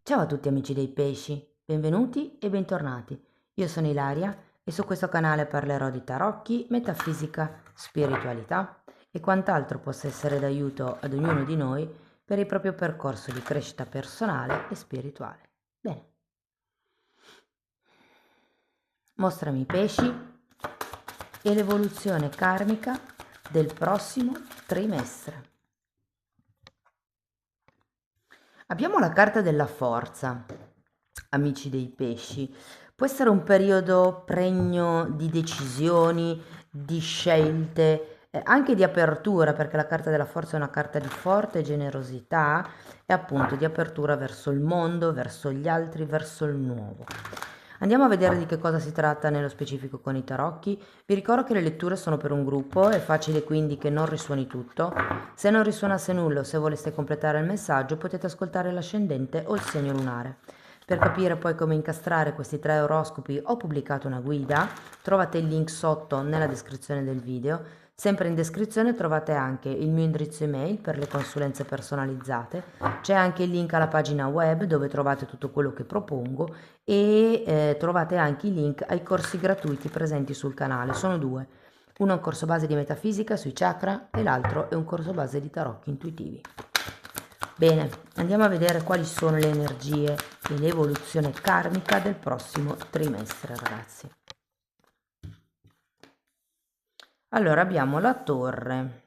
Ciao a tutti amici dei pesci, benvenuti e bentornati. Io sono Ilaria e su questo canale parlerò di tarocchi, metafisica, spiritualità e quant'altro possa essere d'aiuto ad ognuno di noi per il proprio percorso di crescita personale e spirituale. Bene, mostrami i pesci e l'evoluzione karmica del prossimo trimestre. Abbiamo la carta della forza, amici dei pesci. Può essere un periodo pregno di decisioni, di scelte, anche di apertura, perché la carta della forza è una carta di forte generosità e appunto di apertura verso il mondo, verso gli altri, verso il nuovo. Andiamo a vedere di che cosa si tratta nello specifico con i tarocchi. Vi ricordo che le letture sono per un gruppo, è facile quindi che non risuoni tutto. Se non risuonasse nulla o se voleste completare il messaggio potete ascoltare l'ascendente o il segno lunare. Per capire poi come incastrare questi tre oroscopi ho pubblicato una guida, trovate il link sotto nella descrizione del video. Sempre in descrizione trovate anche il mio indirizzo email per le consulenze personalizzate, c'è anche il link alla pagina web dove trovate tutto quello che propongo e trovate anche i link ai corsi gratuiti presenti sul canale, sono due. Uno è un corso base di metafisica sui chakra e l'altro è un corso base di tarocchi intuitivi. Bene, andiamo a vedere quali sono le energie e l'evoluzione karmica del prossimo trimestre, ragazzi. Allora abbiamo la torre,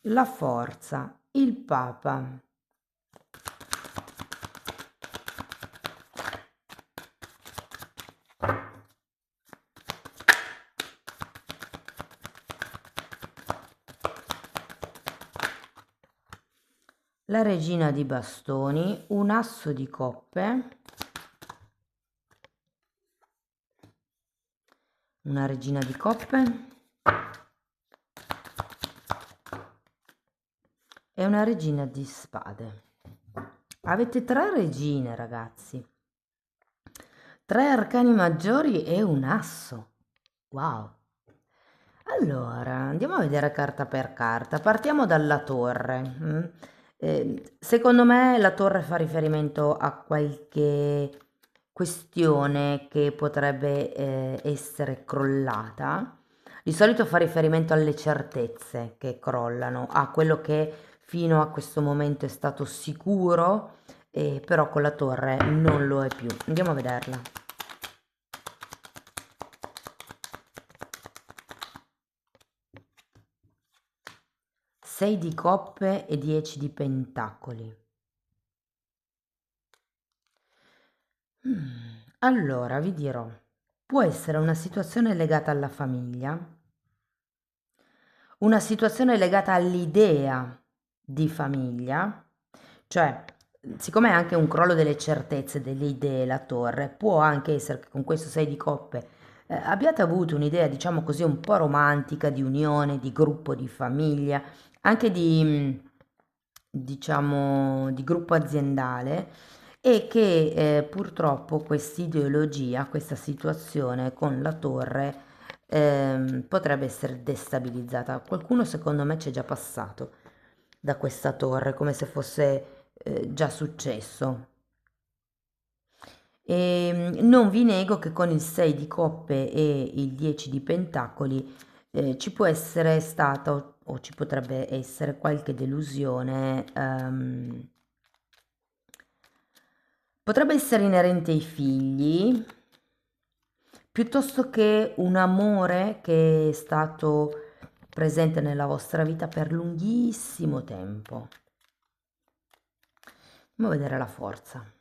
la forza, il papa, la regina di bastoni, un asso di coppe, una regina di coppe e una regina di spade. Avete tre regine, ragazzi, tre arcani maggiori e un asso. Wow. Allora, andiamo a vedere carta per carta. Partiamo dalla torre. Secondo me la torre fa riferimento a qualche questione che potrebbe essere crollata. Di solito fa riferimento alle certezze che crollano, a quello che fino a questo momento è stato sicuro, però con la torre non lo è più. Andiamo a vederla. 6 di coppe e 10 di pentacoli. Allora, vi dirò, può essere una situazione legata alla famiglia, una situazione legata all'idea di famiglia, cioè, siccome è anche un crollo delle certezze, delle idee, la torre, può anche essere che con questo 6 di coppe abbiate avuto un'idea, diciamo così, un po' romantica di unione, di gruppo, di famiglia, anche di, diciamo, di gruppo aziendale e che purtroppo questa ideologia, questa situazione con la torre potrebbe essere destabilizzata. Qualcuno secondo me c'è già passato da questa torre, come se fosse già successo. E non vi nego che con il 6 di coppe e il 10 di pentacoli ci può essere stata o ci potrebbe essere qualche delusione. Potrebbe essere inerente ai figli, piuttosto che un amore che è stato presente nella vostra vita per lunghissimo tempo. Andiamo a vedere la forza.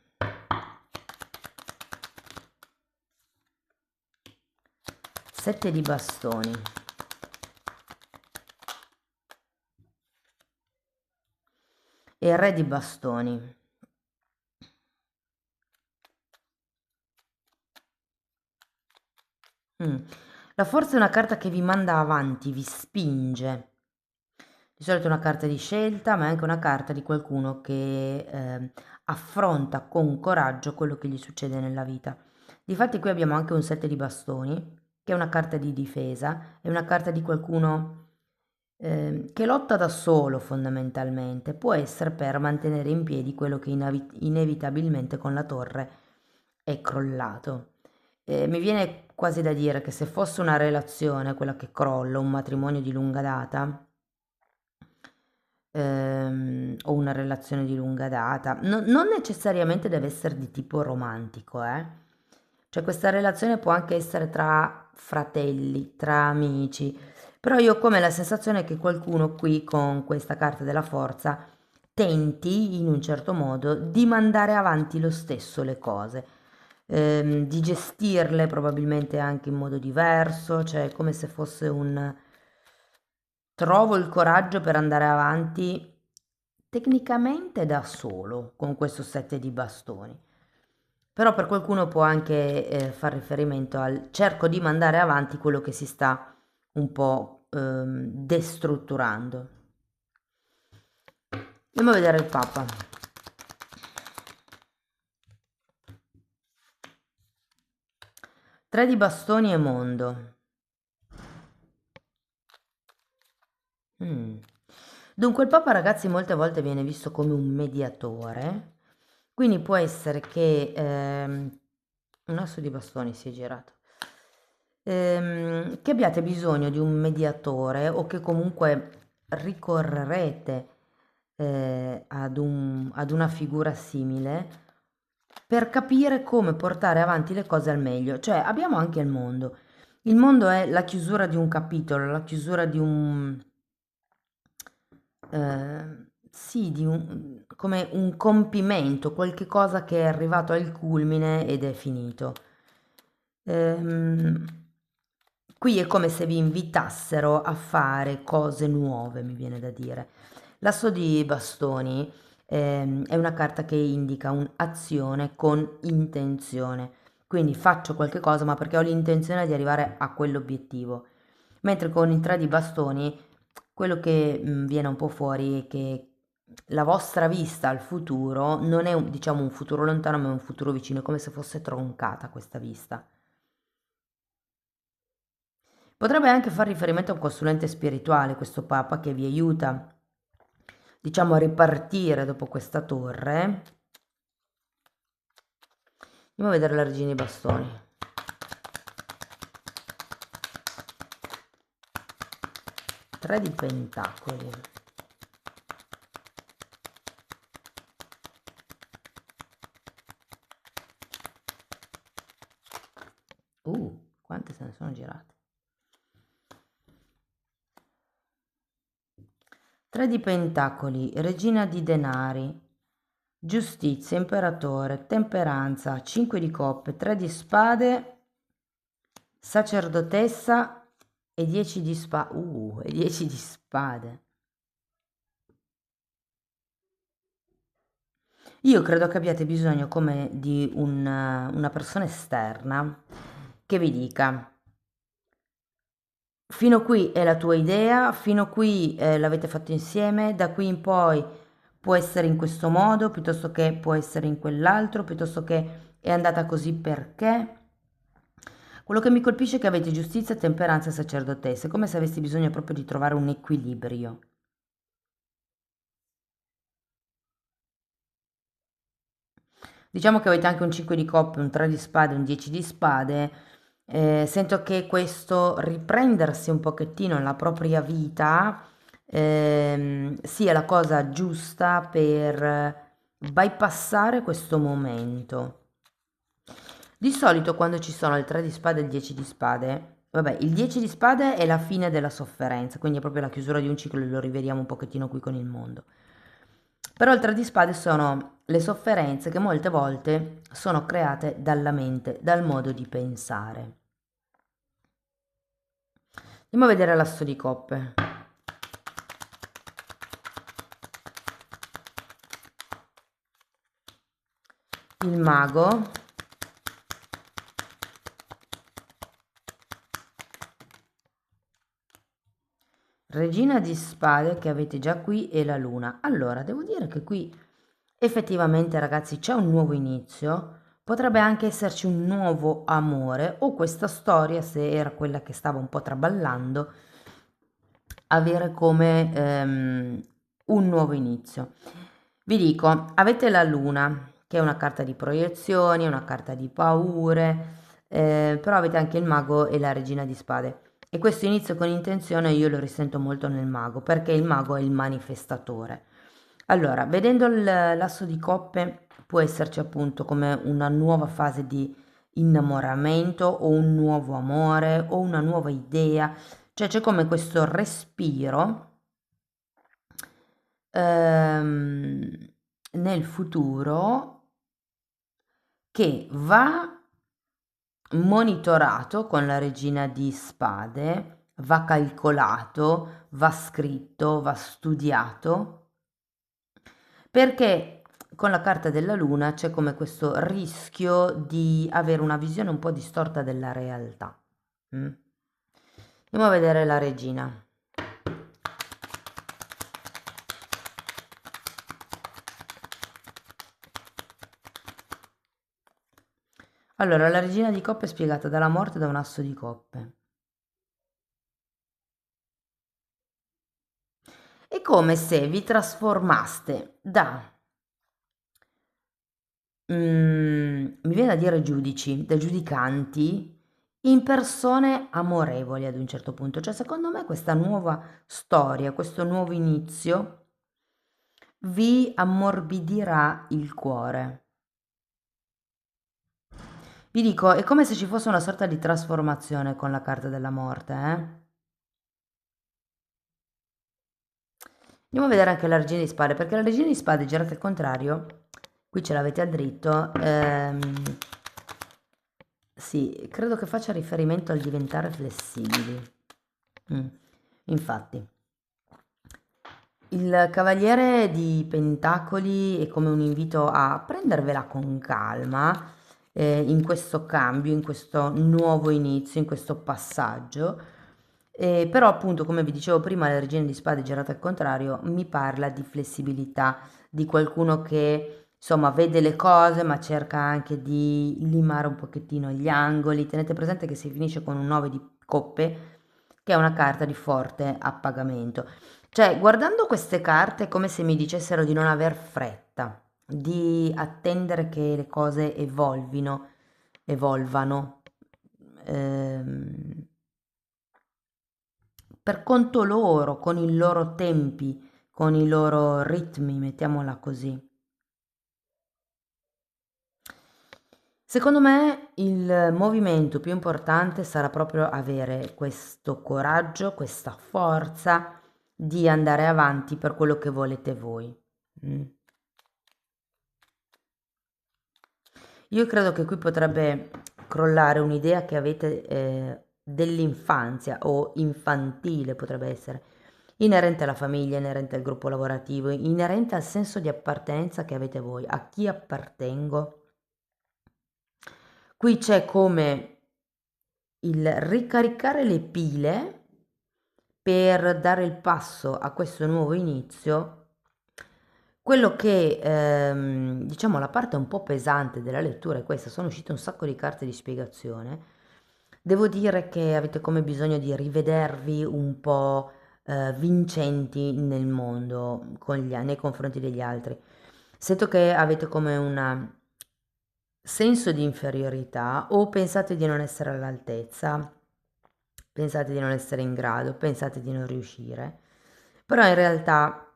7 di bastoni. E re di bastoni. La forza è una carta che vi manda avanti, vi spinge. Di solito è una carta di scelta, ma è anche una carta di qualcuno che affronta con coraggio quello che gli succede nella vita. Difatti qui abbiamo anche un 7 di bastoni, che è una carta di difesa, è una carta di qualcuno che lotta da solo fondamentalmente, può essere per mantenere in piedi quello che inevitabilmente con la torre è crollato. Mi viene quasi da dire che se fosse una relazione, quella che crolla, un matrimonio di lunga data, o una relazione di lunga data, non necessariamente deve essere di tipo romantico, eh. Cioè questa relazione può anche essere tra fratelli, tra amici, però io ho come la sensazione che qualcuno qui con questa carta della forza tenti in un certo modo di mandare avanti lo stesso le cose, di gestirle probabilmente anche in modo diverso, cioè come se fosse un trovo il coraggio per andare avanti tecnicamente da solo con questo set di bastoni. Però per qualcuno può anche far riferimento al cerco di mandare avanti quello che si sta un po' destrutturando. Andiamo a vedere il Papa. Tre di bastoni e mondo. Mm. Dunque il Papa, ragazzi, molte volte viene visto come un mediatore, quindi può essere che un asso di bastoni si è girato. Che abbiate bisogno di un mediatore o che comunque ricorrerete ad una figura simile per capire come portare avanti le cose al meglio. Cioè abbiamo anche il mondo. Il mondo è la chiusura di un capitolo, la chiusura di un... sì, di un, come un compimento, qualche cosa che è arrivato al culmine ed è finito. Ehm, Qui è come se vi invitassero a fare cose nuove, mi viene da dire. L'asso di bastoni è una carta che indica un'azione con intenzione. Quindi faccio qualche cosa, ma perché ho l'intenzione di arrivare a quell'obiettivo. Mentre con il 3 di bastoni, quello che viene un po' fuori è che la vostra vista al futuro non è diciamo un futuro lontano, ma è un futuro vicino, è come se fosse troncata questa vista. Potrebbe anche far riferimento a un consulente spirituale, questo Papa, che vi aiuta, diciamo, a ripartire dopo questa torre. Andiamo a vedere la regina di bastoni. Tre di pentacoli. Quante se ne sono girate. Tre di pentacoli, regina di denari, giustizia, imperatore, temperanza, 5 di coppe, 3 di spade, sacerdotessa e 10 di spade. E 10 di spade. Io credo che abbiate bisogno come di una persona esterna che vi dica, fino qui è la tua idea, fino qui l'avete fatto insieme, da qui in poi può essere in questo modo, piuttosto che può essere in quell'altro, piuttosto che è andata così perché. Quello che mi colpisce è che avete giustizia, temperanza e sacerdotessa, è come se avessi bisogno proprio di trovare un equilibrio. Diciamo che avete anche un 5 di coppe, un 3 di spade, un 10 di spade. Sento che questo riprendersi un pochettino la propria vita sia la cosa giusta per bypassare questo momento. Di solito quando ci sono il 3 di spade e il 10 di spade, vabbè, il 10 di spade è la fine della sofferenza, quindi è proprio la chiusura di un ciclo e lo rivediamo un pochettino qui con il mondo. Però il 3 di spade sono le sofferenze che molte volte sono create dalla mente, dal modo di pensare. Andiamo a vedere l'asso di coppe. Il mago. Regina di spade che avete già qui e la luna. Allora, devo dire che qui effettivamente, ragazzi, c'è un nuovo inizio. Potrebbe anche esserci un nuovo amore o questa storia, se era quella che stava un po' traballando, avere come un nuovo inizio. Vi dico, avete la luna, che è una carta di proiezioni, una carta di paure, però avete anche il mago e la regina di spade. E questo inizio con intenzione io lo risento molto nel mago, perché il mago è il manifestatore. Allora, vedendo l'asso di coppe, può esserci appunto come una nuova fase di innamoramento o un nuovo amore o una nuova idea, cioè c'è come questo respiro ehm, nel futuro che va monitorato con la regina di spade, va calcolato, va scritto, va studiato, perché con la carta della luna c'è come questo rischio di avere una visione un po' distorta della realtà. Mm? Andiamo a vedere la regina. Allora, la regina di coppe è spiegata dalla morte da un asso di coppe. È come se vi trasformaste da, mi viene da dire giudici, da giudicanti, in persone amorevoli ad un certo punto. Cioè, secondo me questa nuova storia, questo nuovo inizio, vi ammorbidirà il cuore. Vi dico, è come se ci fosse una sorta di trasformazione con la carta della morte, eh? Andiamo a vedere anche la regina di spade, perché la regina di spade girata al contrario, qui ce l'avete a dritto, sì, credo che faccia riferimento al diventare flessibili. Mm, infatti, il cavaliere di pentacoli è come un invito a prendervela con calma, in questo cambio, in questo nuovo inizio, in questo passaggio. Però appunto, come vi dicevo prima, la regina di spade girata al contrario mi parla di flessibilità, di qualcuno che insomma vede le cose ma cerca anche di limare un pochettino gli angoli. Tenete presente che si finisce con un 9 di coppe, che è una carta di forte appagamento. Cioè, guardando queste carte è come se mi dicessero di non aver fretta, di attendere che le cose evolvano, ehm, per conto loro, con i loro tempi, con i loro ritmi, mettiamola così. Secondo me il movimento più importante sarà proprio avere questo coraggio, questa forza di andare avanti per quello che volete voi. Mm. Io credo che qui potrebbe crollare un'idea che avete dell'infanzia o infantile potrebbe essere, inerente alla famiglia, inerente al gruppo lavorativo, inerente al senso di appartenenza che avete voi. A chi appartengo? Qui c'è come il ricaricare le pile per dare il passo a questo nuovo inizio. Quello che, diciamo, la parte un po' pesante della lettura è questa, sono uscite un sacco di carte di spiegazione. Devo dire che avete come bisogno di rivedervi un po' vincenti nel mondo nei confronti degli altri. Sento che avete come un senso di inferiorità o pensate di non essere all'altezza, pensate di non essere in grado, pensate di non riuscire, però in realtà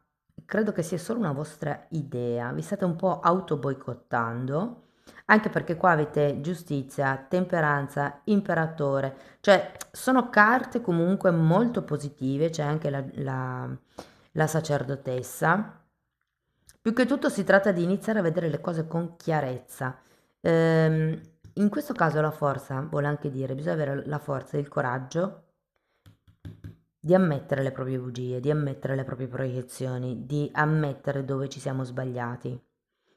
credo che sia solo una vostra idea, vi state un po' auto boicottando, anche perché qua avete giustizia, temperanza, imperatore, cioè sono carte comunque molto positive, c'è anche la sacerdotessa. Più che tutto si tratta di iniziare a vedere le cose con chiarezza. Ehm, In questo caso la forza vuole anche dire, bisogna avere la forza e il coraggio di ammettere le proprie bugie, di ammettere le proprie proiezioni, di ammettere dove ci siamo sbagliati,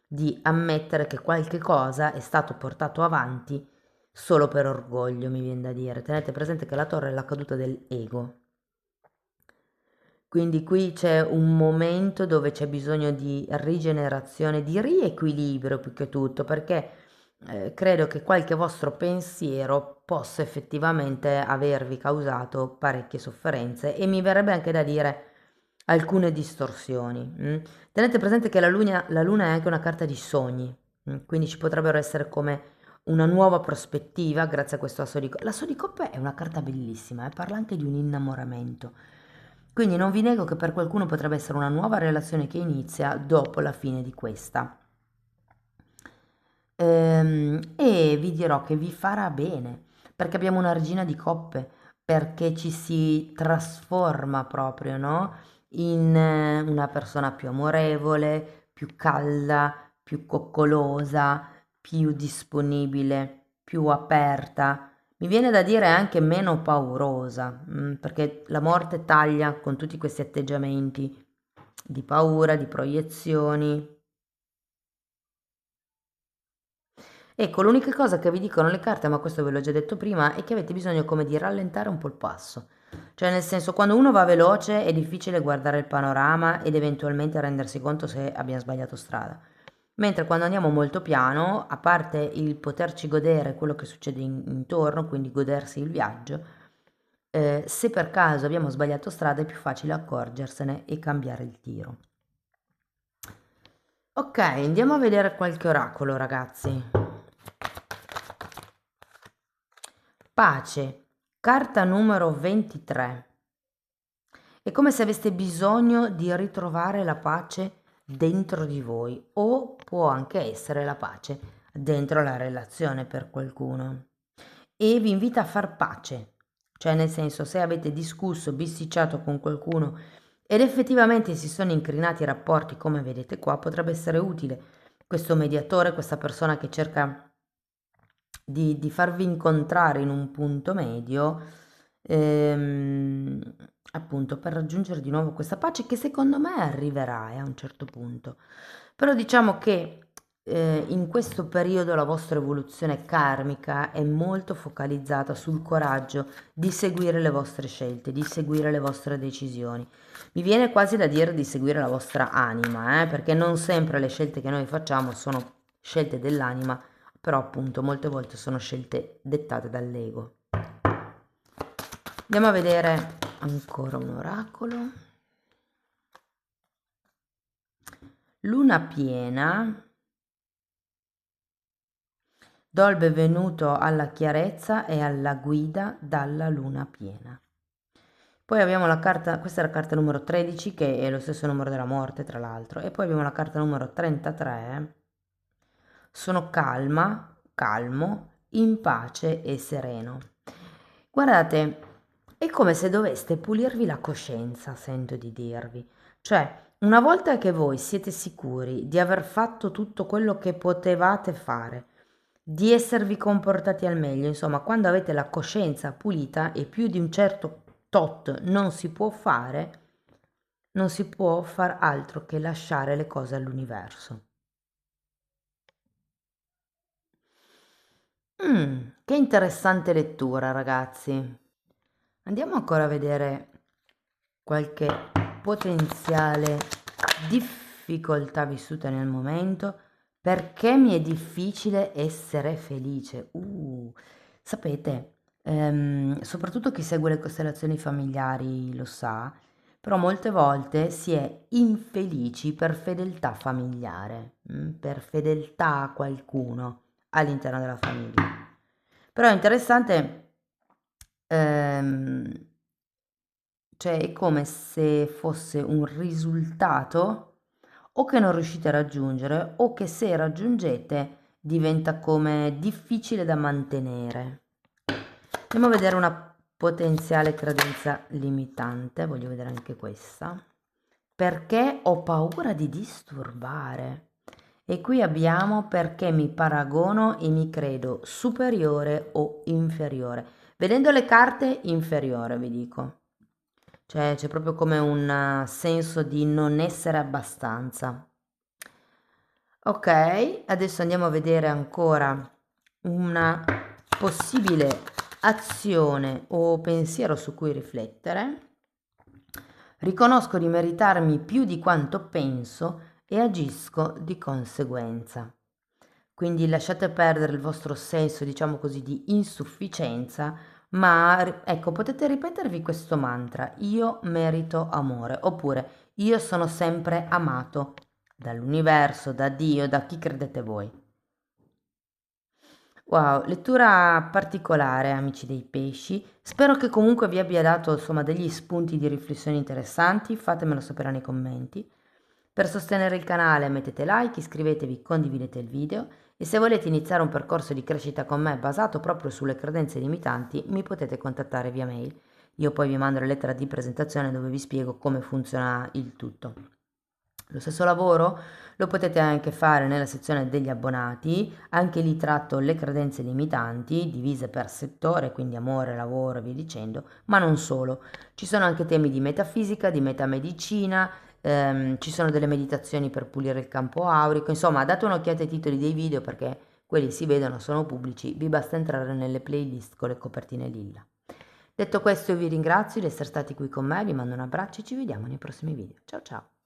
di ammettere che qualche cosa è stato portato avanti solo per orgoglio, mi viene da dire. Tenete presente che la torre è la caduta dell'ego. Quindi qui c'è un momento dove c'è bisogno di rigenerazione, di riequilibrio più che tutto, perché credo che qualche vostro pensiero possa effettivamente avervi causato parecchie sofferenze e mi verrebbe anche da dire alcune distorsioni. Tenete presente che la luna è anche una carta di sogni, quindi ci potrebbero essere come una nuova prospettiva grazie a questo asso di coppe. L'asso di coppe è una carta bellissima, parla anche di un innamoramento. Quindi non vi nego che per qualcuno potrebbe essere una nuova relazione che inizia dopo la fine di questa. E vi dirò che vi farà bene, perché abbiamo una regina di coppe, perché ci si trasforma proprio, no? In una persona più amorevole, più calda, più coccolosa, più disponibile, più aperta. Mi viene da dire anche meno paurosa, perché la morte taglia con tutti questi atteggiamenti di paura, di proiezioni. Ecco, l'unica cosa che vi dicono le carte, ma questo ve l'ho già detto prima, è che avete bisogno come di rallentare un po' il passo. Cioè, nel senso, quando uno va veloce è difficile guardare il panorama ed eventualmente rendersi conto se abbiamo sbagliato strada. Mentre quando andiamo molto piano, a parte il poterci godere quello che succede intorno, quindi godersi il viaggio, se per caso abbiamo sbagliato strada è più facile accorgersene e cambiare il tiro. Ok, andiamo a vedere qualche oracolo, ragazzi. Pace, carta numero 23. È come se aveste bisogno di ritrovare la pace dentro di voi o può anche essere la pace dentro la relazione per qualcuno. E vi invita a far pace, cioè nel senso se avete discusso, bisticciato con qualcuno ed effettivamente si sono incrinati i rapporti come vedete qua, potrebbe essere utile questo mediatore, questa persona che cerca di farvi incontrare in un punto medio, ehm, appunto per raggiungere di nuovo questa pace che secondo me arriverà a un certo punto. Però diciamo che in questo periodo la vostra evoluzione karmica è molto focalizzata sul coraggio di seguire le vostre scelte, di seguire le vostre decisioni. Mi viene quasi da dire di seguire la vostra anima, perché non sempre le scelte che noi facciamo sono scelte dell'anima, però appunto molte volte sono scelte dettate dall'ego. Andiamo a vedere ancora un oracolo. Luna piena. Do il benvenuto alla chiarezza e alla guida dalla luna piena. Poi abbiamo la carta, questa è la carta numero 13 che è lo stesso numero della morte tra l'altro, e poi abbiamo la carta numero 33. Sono calma, calmo, in pace e sereno. Guardate, è come se doveste pulirvi la coscienza, sento di dirvi. Cioè, una volta che voi siete sicuri di aver fatto tutto quello che potevate fare, di esservi comportati al meglio, insomma, quando avete la coscienza pulita e più di un certo tot non si può fare, non si può far altro che lasciare le cose all'universo. Che interessante lettura, ragazzi. Andiamo ancora a vedere qualche potenziale difficoltà vissuta nel momento. Perché mi è difficile essere felice? Sapete, soprattutto chi segue le costellazioni familiari lo sa, però molte volte si è infelici per fedeltà familiare, per fedeltà a qualcuno all'interno della famiglia. Però è interessante, ehm, cioè è come se fosse un risultato o che non riuscite a raggiungere o che se raggiungete diventa come difficile da mantenere. Andiamo a vedere una potenziale credenza limitante, voglio vedere anche questa. Perché ho paura di disturbare. E qui abbiamo perché mi paragono e mi credo superiore o inferiore. Vedendo le carte, inferiore, vi dico. Cioè, c'è proprio come un senso di non essere abbastanza. Ok, adesso andiamo a vedere ancora una possibile azione o pensiero su cui riflettere. Riconosco di meritarmi più di quanto penso e agisco di conseguenza. quindi lasciate perdere il vostro senso, diciamo così, di insufficienza, ma ecco, potete ripetervi questo mantra: io merito amore, oppure io sono sempre amato dall'universo, da Dio, da chi credete voi. Wow, lettura particolare, amici dei pesci. Spero che comunque vi abbia dato, insomma, degli spunti di riflessione interessanti. Fatemelo sapere nei commenti. Per sostenere il canale mettete like, iscrivetevi, condividete il video e se volete iniziare un percorso di crescita con me basato proprio sulle credenze limitanti, mi potete contattare via mail. Io poi vi mando la lettera di presentazione dove vi spiego come funziona il tutto. Lo stesso lavoro lo potete anche fare nella sezione degli abbonati, anche lì tratto le credenze limitanti divise per settore, quindi amore, lavoro e via dicendo, ma non solo. Ci sono anche temi di metafisica, di metamedicina, ci sono delle meditazioni per pulire il campo aurico, insomma date un'occhiata ai titoli dei video perché quelli si vedono, sono pubblici, vi basta entrare nelle playlist con le copertine lilla. Detto questo io vi ringrazio di essere stati qui con me, vi mando un abbraccio e ci vediamo nei prossimi video. Ciao ciao!